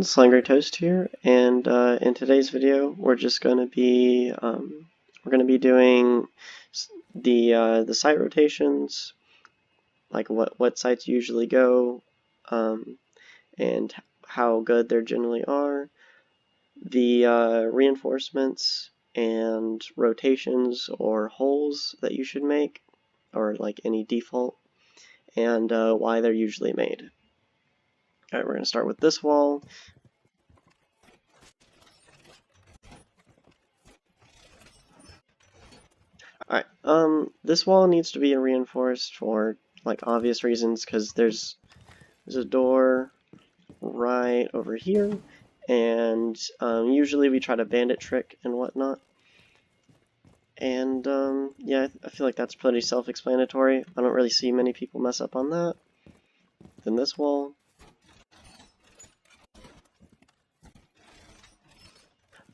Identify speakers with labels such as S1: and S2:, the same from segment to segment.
S1: everyone, Slangry Toast here, and in today's video we're just going to be doing the site rotations, like what sites usually go, and how good they generally are, the reinforcements and rotations or holes that you should make, or like any default, and why they're usually made. Alright, we're going to start with this wall. Alright, this wall needs to be reinforced for, like, obvious reasons, because there's a door right over here, and usually we try to bandit trick and whatnot. And, yeah, I feel like that's pretty self-explanatory. I don't really see many people mess up on that. Then this wall.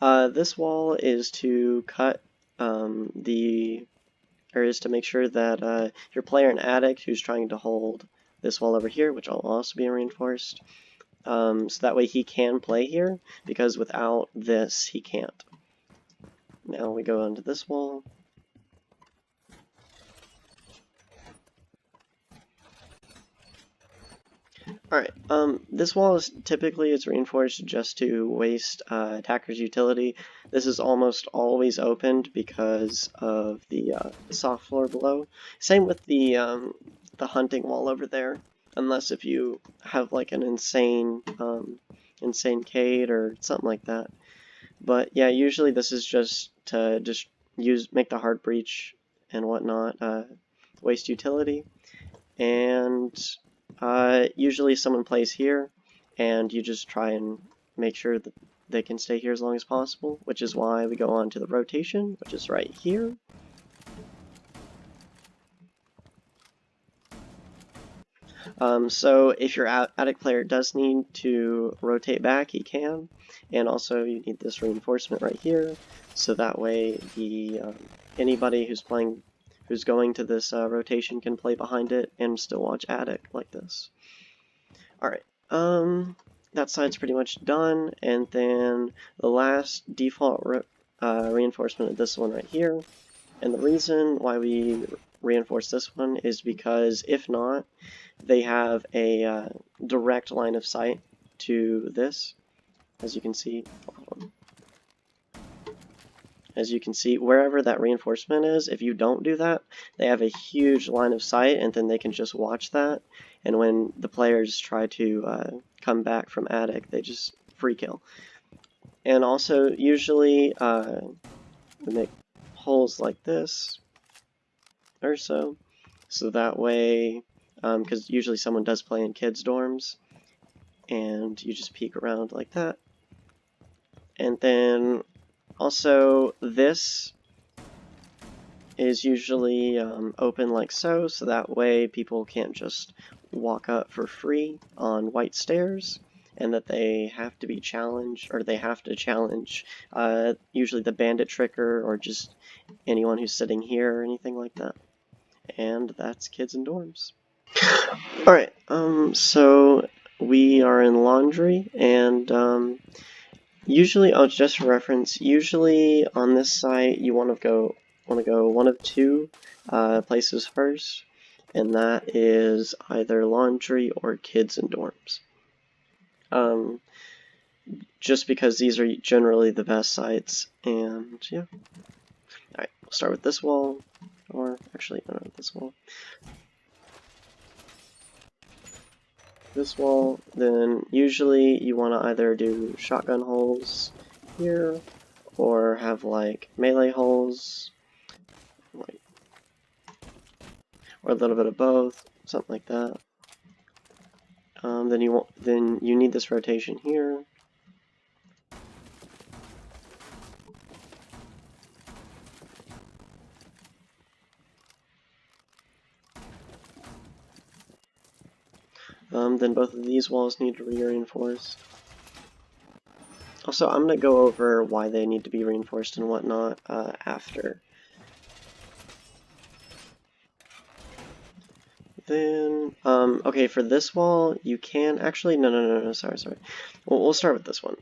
S1: This wall is to cut is to make sure that your player and addict who's trying to hold this wall over here, which will also be reinforced, so that way he can play here, because without this he can't. Now we go onto this wall. Alright, this wall is typically reinforced just to waste attacker's utility. This is almost always opened because of the soft floor below. Same with the hunting wall over there, unless if you have like an insane Cade or something like that. But yeah, usually this is just to make the hard breach and whatnot, waste utility. And usually someone plays here, and you just try and make sure that they can stay here as long as possible, which is why we go on to the rotation, which is right here. So if your addict player does need to rotate back, he can, and also you need this reinforcement right here, so that way anybody who's going to this rotation can play behind it and still watch addict like this. Alright, that side's pretty much done, and then the last default reinforcement is this one right here. And the reason why we reinforce this one is because if not, they have a direct line of sight to this. As you can see, wherever that reinforcement is, if you don't do that, they have a huge line of sight, and then they can just watch that. And when the players try to come back from addict, they just free kill. And also, usually, we make holes like this, or so that way, because usually someone does play in kids' dorms, and you just peek around like that. And then also this is usually open like so that way people can't just walk up for free on white stairs, and that they have to be challenged, or they have to challenge usually the bandit tricker or just anyone who's sitting here or anything like that. And that's kids in dorms. Alright, so we are in laundry, and usually, just for reference, usually on this site you want to go one of two places first, and that is either laundry or kids in dorms. Just because these are generally the best sites, and yeah. Alright, we'll start with this wall, or actually, no, this wall. This wall, then usually you want to either do shotgun holes here, or have like melee holes, like, or a little bit of both, something like that. Then you need this rotation here. Then both of these walls need to be reinforced. Also, I'm going to go over why they need to be reinforced and whatnot after. Then, okay, for this wall, you can actually, no, sorry. we'll start with this one.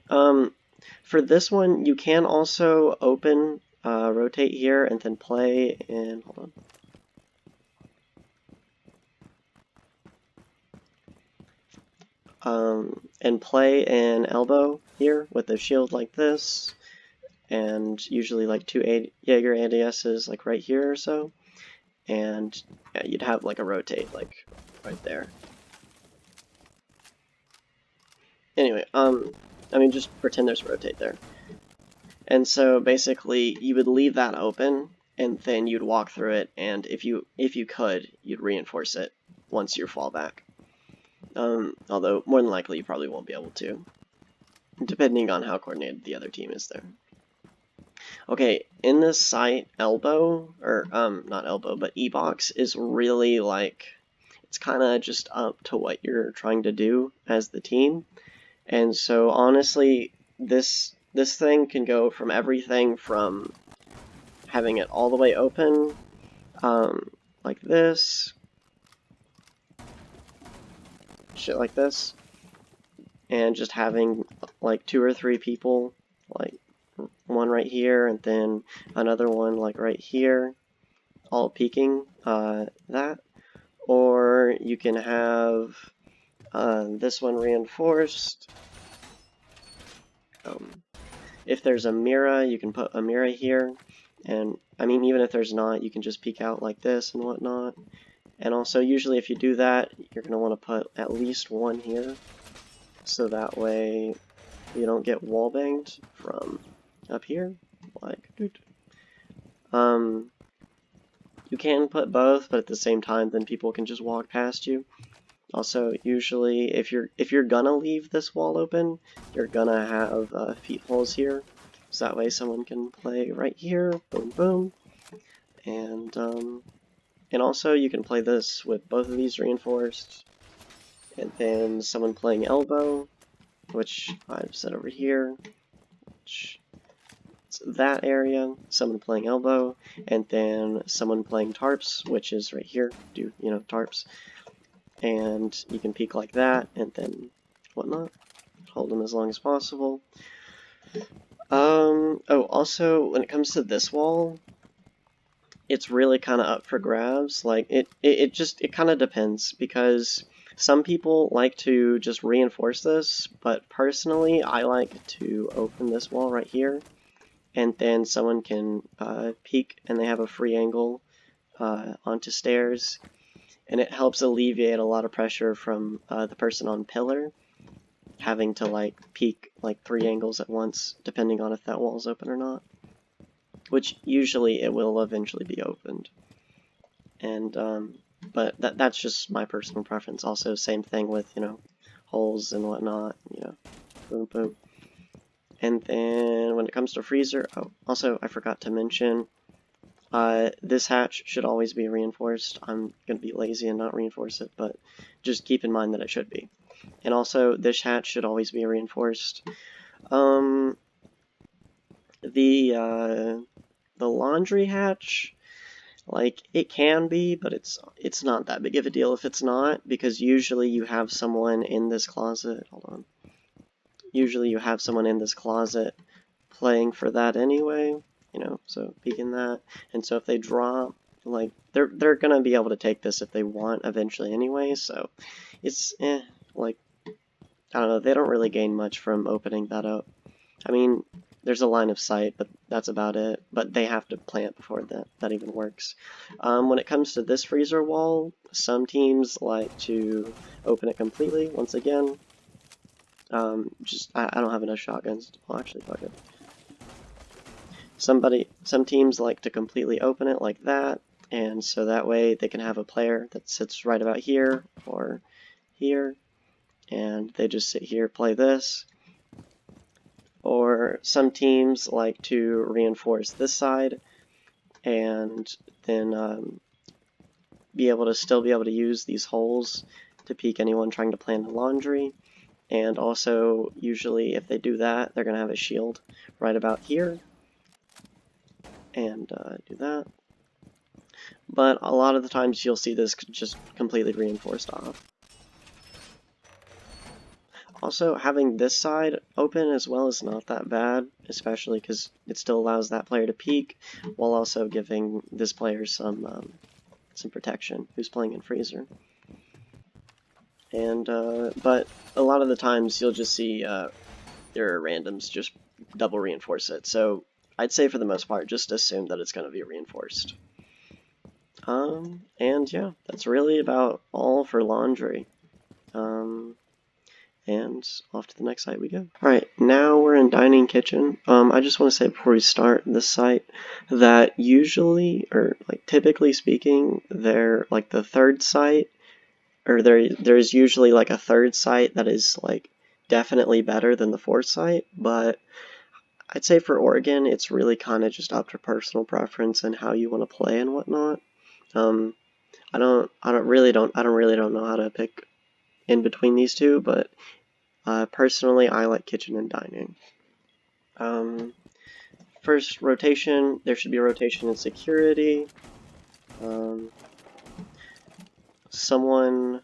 S1: For this one, you can also open, rotate here, and then play in, hold on. And play an elbow here with a shield like this, and usually like two Jaeger ADSs like right here or so, and yeah, you'd have like a rotate like right there. Anyway, I mean, just pretend there's a rotate there. And so basically you would leave that open, and then you'd walk through it, and if you could, you'd reinforce it once you fall back. Although more than likely you probably won't be able to, depending on how coordinated the other team is there. Okay, in this site, elbow, or not elbow, but E-box is really like, it's kind of just up to what you're trying to do as the team. And so honestly, this thing can go from everything from having it all the way open, like this, shit like this, and just having like 2 or 3 people, like one right here, and then another one like right here, all peeking that. Or you can have this one reinforced. If there's a mirror, you can put a mirror here, and I mean, even if there's not, you can just peek out like this and whatnot. And also, usually if you do that, you're going to want to put at least one here, so that way you don't get wall banged from up here, like, you can put both, but at the same time, then people can just walk past you. Also, usually, if you're gonna leave this wall open, you're gonna have feet holes here, so that way someone can play right here, boom, boom, and also you can play this with both of these reinforced, and then someone playing elbow, which I've set over here, which is that area, someone playing elbow, and then someone playing tarps, which is right here, tarps. And you can peek like that, and then whatnot. Hold them as long as possible. Oh, also, when it comes to this wall, it's really kind of up for grabs. Like, it kind of depends, because some people like to just reinforce this, but personally, I like to open this wall right here, and then someone can peek, and they have a free angle onto stairs. And it helps alleviate a lot of pressure from the person on pillar, having to like peek like 3 angles at once, depending on if that wall's open or not. Which usually it will eventually be opened. And but that's just my personal preference. Also, same thing with holes and whatnot. Boom boom. And then when it comes to freezer, oh, also I forgot to mention. This hatch should always be reinforced. I'm going to be lazy and not reinforce it, but just keep in mind that it should be. And also, this hatch should always be reinforced. The laundry hatch, like, it can be, but it's not that big of a deal if it's not, because usually you have someone in this closet. Hold on. Usually you have someone in this closet playing for that anyway. So peeking that, and so if they drop, like, they're gonna be able to take this if they want eventually anyway, so it's, like, I don't know, they don't really gain much from opening that up. I mean, there's a line of sight, but that's about it, but they have to plant before that even works. When it comes to this freezer wall, some teams like to open it completely, once again. I don't have enough shotguns. Well, actually, fuck it. Some teams like to completely open it like that, and so that way they can have a player that sits right about here or here, and they just sit here, play this. Or some teams like to reinforce this side, and then still be able to use these holes to peek anyone trying to plan the laundry. And also, usually if they do that, they're going to have a shield right about here. And do that. But a lot of the times you'll see this just completely reinforced off. Also, having this side open as well is not that bad, especially because it still allows that player to peek, while also giving this player some protection who's playing in freezer. And but a lot of the times you'll just see there are randoms just double reinforce it. So I'd say for the most part, just assume that it's going to be reinforced. And yeah, that's really about all for laundry. And off to the next site we go. Alright, now we're in dining kitchen. I just want to say before we start this site that usually, or like typically speaking, they're like the third site, or there's usually like a third site that is like definitely better than the fourth site, but I'd say for Oregon, it's really kind of just up to personal preference and how you want to play and whatnot. I don't really don't know how to pick in between these two, but personally, I like kitchen and dining. First rotation, there should be a rotation in security. Someone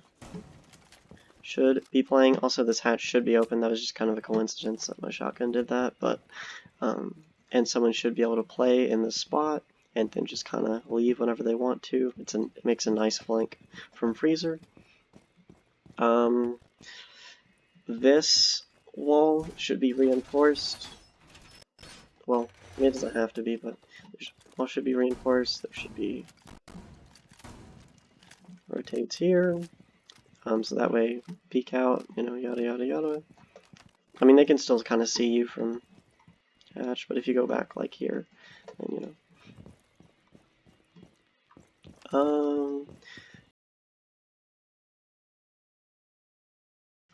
S1: should be playing. Also, this hatch should be open. That was just kind of a coincidence that my shotgun did that, but and someone should be able to play in this spot and then just kind of leave whenever they want to. It makes a nice flank from freezer. This wall should be reinforced. Well, it doesn't have to be, but the wall should be reinforced. There should be rotates here, so that way peek out, you know, yada yada yada. I mean, they can still kind of see you from hatch, but if you go back like here, then you know.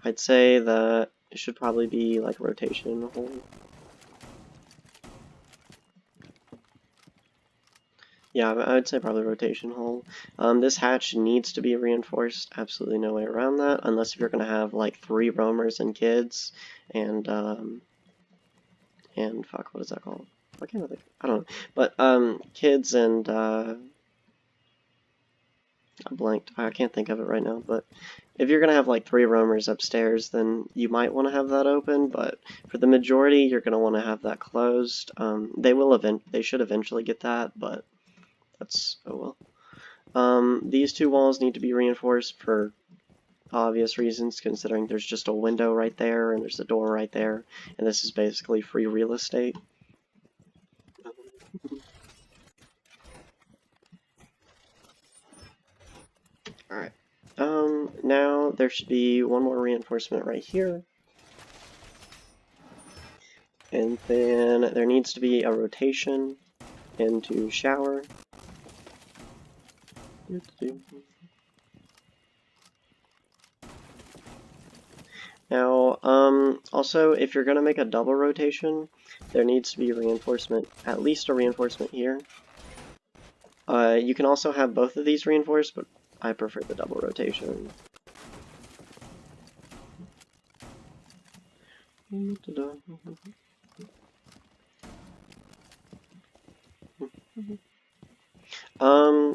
S1: I'd say that it should probably be like rotation in the hole. Yeah, I would say probably rotation hole. This hatch needs to be reinforced. Absolutely no way around that, unless if you're gonna have like 3 roamers and kids, and fuck, what is that called? Why can't I think? I don't know. But kids and I blanked. I can't think of it right now. But if you're gonna have like 3 roamers upstairs, then you might want to have that open. But for the majority, you're gonna want to have that closed. They should eventually get that, but that's oh well. These 2 walls need to be reinforced for obvious reasons, considering there's just a window right there and there's a door right there, and this is basically free real estate. Alright. Now there should be 1 more reinforcement right here. And then there needs to be a rotation into shower. Now, also, if you're going to make a double rotation, there needs to be reinforcement, at least a reinforcement here. You can also have both of these reinforced, but I prefer the double rotation.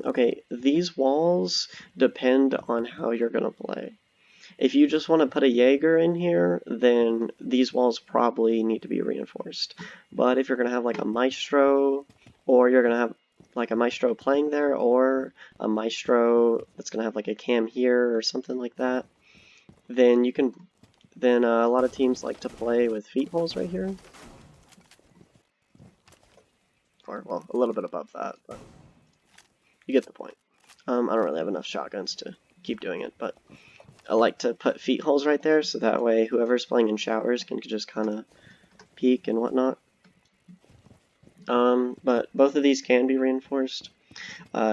S1: Okay, these walls depend on how you're gonna play. If you just want to put a Jaeger in here, then these walls probably need to be reinforced. But if you're gonna have like a Maestro, or you're gonna have like a Maestro playing there, or a Maestro that's gonna have like a cam here or something like that, then you can. Then a lot of teams like to play with feet holes right here. Or, well, a little bit above that, but you get the point. I don't really have enough shotguns to keep doing it, but I like to put feet holes right there, so that way whoever's playing in showers can just kind of peek and whatnot. But both of these can be reinforced.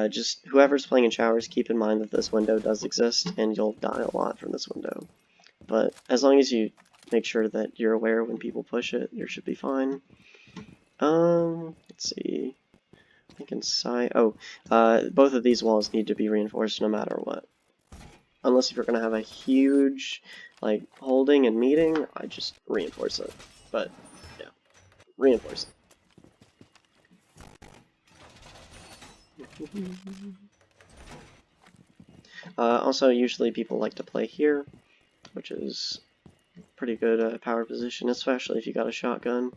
S1: Just whoever's playing in showers, keep in mind that this window does exist, and you'll die a lot from this window. But as long as you make sure that you're aware when people push it, you should be fine. Let's see. I think inside. Oh, both of these walls need to be reinforced no matter what. Unless if you're gonna have a huge, like, holding and meeting, I just reinforce it. But yeah, reinforce it. Also, usually people like to play here, which is pretty good power position, especially if you got a shotgun.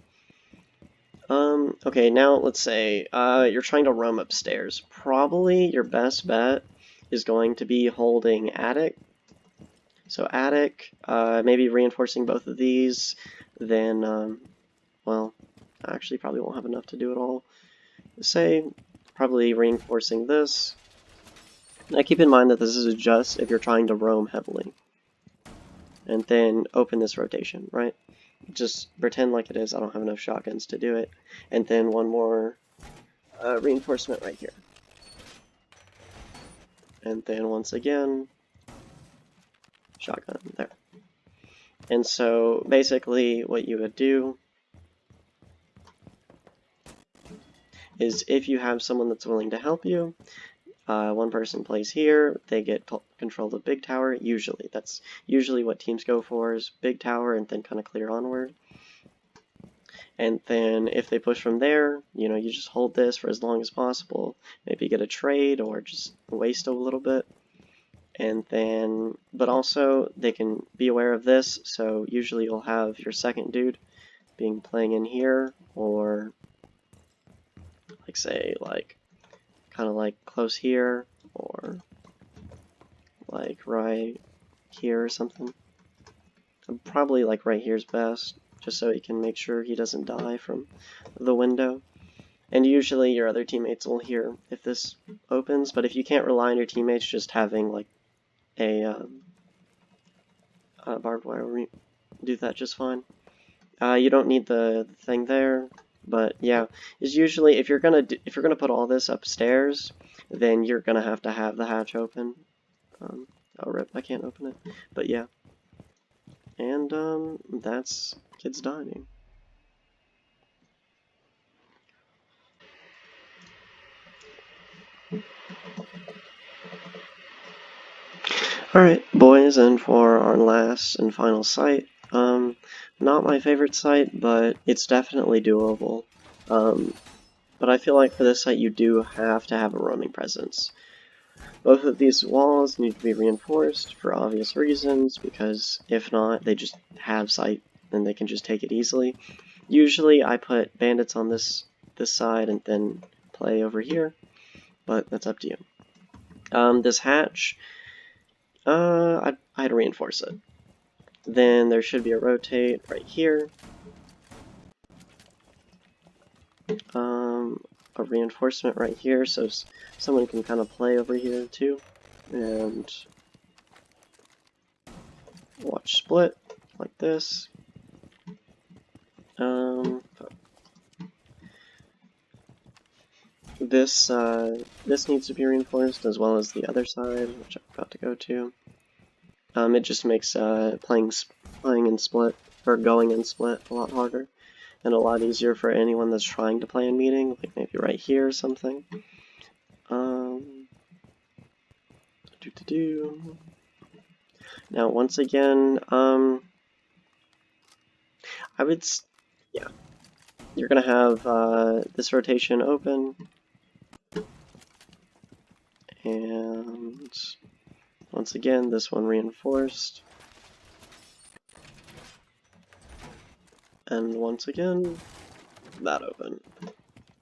S1: Okay, now let's say you're trying to roam upstairs. Probably your best bet is going to be holding attic. So attic, maybe reinforcing both of these, then, well, I actually probably won't have enough to do it all. Say, probably reinforcing this. Now keep in mind that this is just if you're trying to roam heavily. And then open this rotation, right? Just pretend like it is. I don't have enough shotguns to do it. And then one more reinforcement right here. And then once again, shotgun there. And so basically what you would do is if you have someone that's willing to help you, one person plays here, they get control of the big tower, usually. That's usually what teams go for, is big tower and then kind of clear onward. And then if they push from there, you know, you just hold this for as long as possible. Maybe get a trade or just waste a little bit. And then, but also they can be aware of this, so usually you'll have your second dude playing in here, or like say like kind of like close here, or like right here or something. Probably like right here is best, just so he can make sure he doesn't die from the window. And usually your other teammates will hear if this opens, but if you can't rely on your teammates just having like a barbed wire, we do that just fine. You don't need the thing there, but yeah, is usually if you're gonna put all this upstairs, then you're gonna have to have the hatch open. Oh rip, I can't open it, but yeah. And that's kids dining. Alright, boys, and for our last and final site, not my favorite site, but it's definitely doable. But I feel like for this site you do have to have a roaming presence. Both of these walls need to be reinforced for obvious reasons, because if not, they just have sight and they can just take it easily. Usually I put bandits on this side and then play over here, but that's up to you. This hatch, I'd reinforce it. Then there should be a rotate right here. A reinforcement right here, so someone can kind of play over here too. And watch split like this. This needs to be reinforced as well as the other side, which I'm about to go to. It just makes playing in split or going in split a lot harder and a lot easier for anyone that's trying to play in meeting, like maybe right here or something. Now once again, I would, yeah, you're gonna have this rotation open, and once again this one reinforced, and once again that open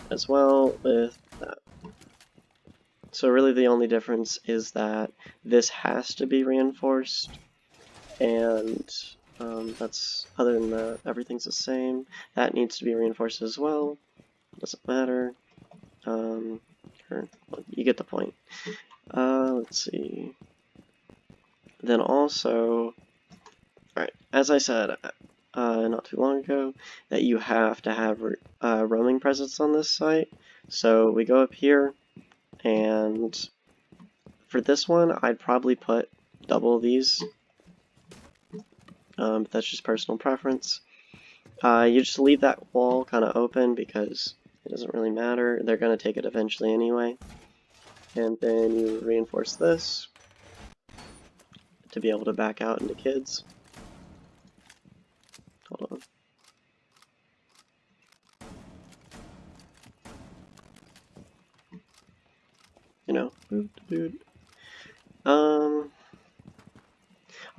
S1: as well with that. So really the only difference is that this has to be reinforced, and that's, other than that, everything's the same. That needs to be reinforced as well. Doesn't matter. Well, you get the point. Let's see. Then also, alright, as I said not too long ago, that you have to have roaming presence on this site. So we go up here, and for this one, I'd probably put double these. But that's just personal preference. You just leave that wall kind of open because it doesn't really matter. They're going to take it eventually anyway. And then you reinforce this to be able to back out into kids. Hold on. You know,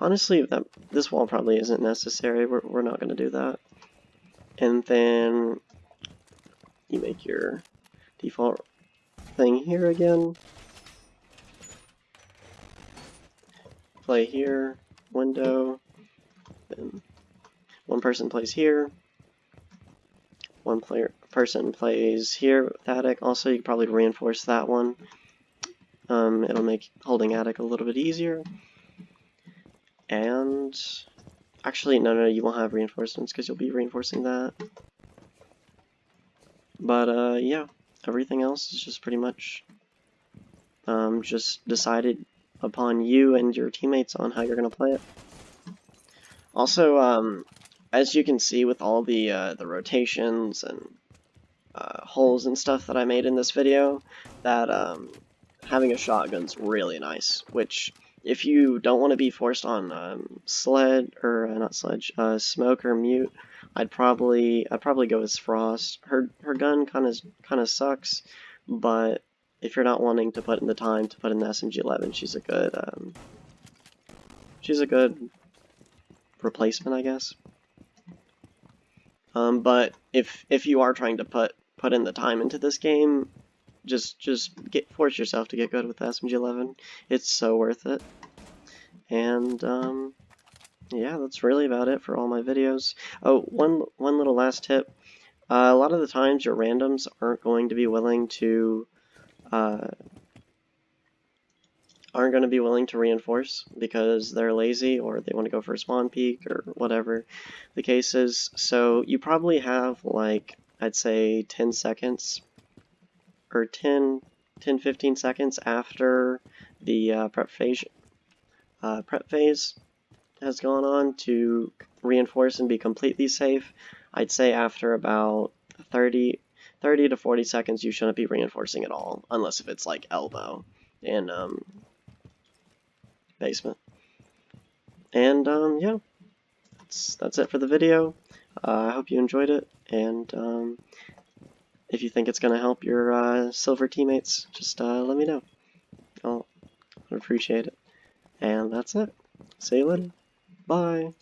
S1: honestly, this wall probably isn't necessary. We're not going to do that. And then you make your default thing here again. Play here, window, then one person plays here, person plays here with attic. Also, you could probably reinforce that one. It'll make holding attic a little bit easier. And actually, no, you won't have reinforcements because you'll be reinforcing that. But yeah, everything else is just pretty much just decided upon you and your teammates on how you're going to play it. Also, as you can see with all the rotations and holes and stuff that I made in this video, that having a shotgun's really nice, which if you don't want to be forced on smoke or mute, I'd probably go with Frost. Her gun kind of sucks, but if you're not wanting to put in the time to put in the SMG-11, she's a good replacement, I guess. But if you are trying to put in the time into this game, just force yourself to get good with the SMG-11. It's so worth it. And yeah, that's really about it for all my videos. Oh, one little last tip. A lot of the times your randoms aren't going to be willing to reinforce because they're lazy or they want to go for a spawn peek or whatever the case is. So you probably have, like, I'd say 10 seconds or 10-15 seconds after the prep phase has gone on to reinforce and be completely safe. I'd say after about 30 to 40 seconds you shouldn't be reinforcing at all, unless if it's like elbow in basement. And yeah, that's it for the video. I hope you enjoyed it, and if you think it's going to help your silver teammates, just let me know. I'd appreciate it. And that's it. See you later. Bye.